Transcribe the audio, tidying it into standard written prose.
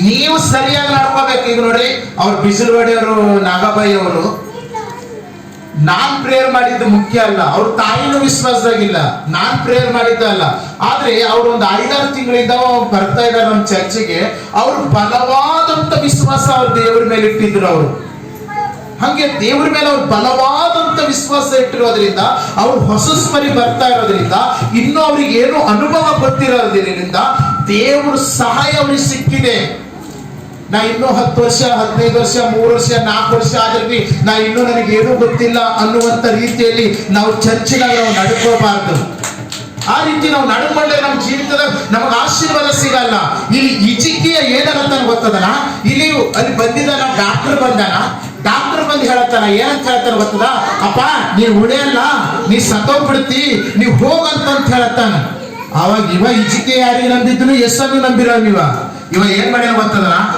ನೀವು ಸರಿಯಾಗಿ ನಡ್ಕೋಬೇಕು. ಈಗ ನೋಡಿ ಅವ್ರು ಬಿಸಿಲುವಾಡಿ ಅವರು ನಾಗಬಾಯಿ ಅವರು ನಾನ್ ಪ್ರೇಯರ್ ಮಾಡಿದ್ದು ಮುಖ್ಯ ಅಲ್ಲ, ಅವ್ರ ತಾಯಿನೂ ವಿಶ್ವಾಸದಾಗಿಲ್ಲ, ನಾನ್ ಪ್ರೇಯರ್ ಮಾಡಿದ್ದ ಅಲ್ಲ. ಆದ್ರೆ ಅವ್ರು ಒಂದು 5-6 ತಿಂಗಳಿಂದ ಬರ್ತಾ ಇದ್ದಾರೆ ನಮ್ಮ ಚರ್ಚಿಗೆ. ಅವ್ರು ಬಲವಾದಂತ ವಿಶ್ವಾಸ ಅವ್ರ ದೇವ್ರ ಮೇಲೆ ಇಟ್ಟಿದ್ರು. ಅವರು ಹಂಗೆ ದೇವ್ರ ಮೇಲೆ ಅವ್ರು ಬಲವಾದಂತ ವಿಶ್ವಾಸ ಇಟ್ಟಿರೋದ್ರಿಂದ, ಅವ್ರು ಹೊಸಸ್ಮರಿ ಬರ್ತಾ ಇರೋದ್ರಿಂದ, ಇನ್ನೂ ಅವ್ರಿಗೆ ಏನು ಅನುಭವ ಗೊತ್ತಿರೋದ್ರಿಂದ ದೇವ್ರ ಸಹಾಯ ಅವ್ರಿಗೆ ಸಿಕ್ಕಿದೆ. ನಾ ಇನ್ನೂ 10 ವರ್ಷ 15 ವರ್ಷ 3 ವರ್ಷ 4 ವರ್ಷ ಆದ್ರೂ ನಾ ಇನ್ನೂ ನನಗೇನೂ ಗೊತ್ತಿಲ್ಲ ಅನ್ನುವಂತ ರೀತಿಯಲ್ಲಿ ನಾವು ಚರ್ಚಿನಾಗ ನಾವು ನಡ್ಕೋಬಾರ್ದು. ಆ ರೀತಿ ನಾವು ನಡ್ಕೊಂಡ್ರೆ ನಮ್ಮ ಜೀವಿತದ ನಮಗೆ ಆಶೀರ್ವಾದ ಸಿಗಲ್ಲ. ಇಲ್ಲಿ ಇಜಿಕಿಯ ಏನಂತ ಗೊತ್ತದನ, ಇಲ್ಲಿ ಅಲ್ಲಿ ಬಂದಿದ್ದಾನ ಡಾಕ್ಟರ್ ಬಂದಾನ. ಡಾಕ್ಟರ್ ಬಂದು ಹೇಳತ್ತಾನ, ಏನಂತ ಹೇಳ್ತಾನ ಗೊತ್ತದ, ಅಪ್ಪ ನೀವ್ ಉಳಿಯಲ್ಲ, ನೀ ಸತ್ತೋಗ್ಬಿಡ್ತಿ, ನೀವ್ ಹೋಗಂತ ಹೇಳತ್ತಾನ. ಅವಾಗ ಇವ ಇಜಿಕೆ ಯಾರಿಗೆ ನಂಬಿದ್ರು, ಎಷ್ಟನ್ನು ನಂಬಿರೋ ಇವ ಏನ್ ಮಾಡ್ಯಾನ ಗೊತ್ತದನ,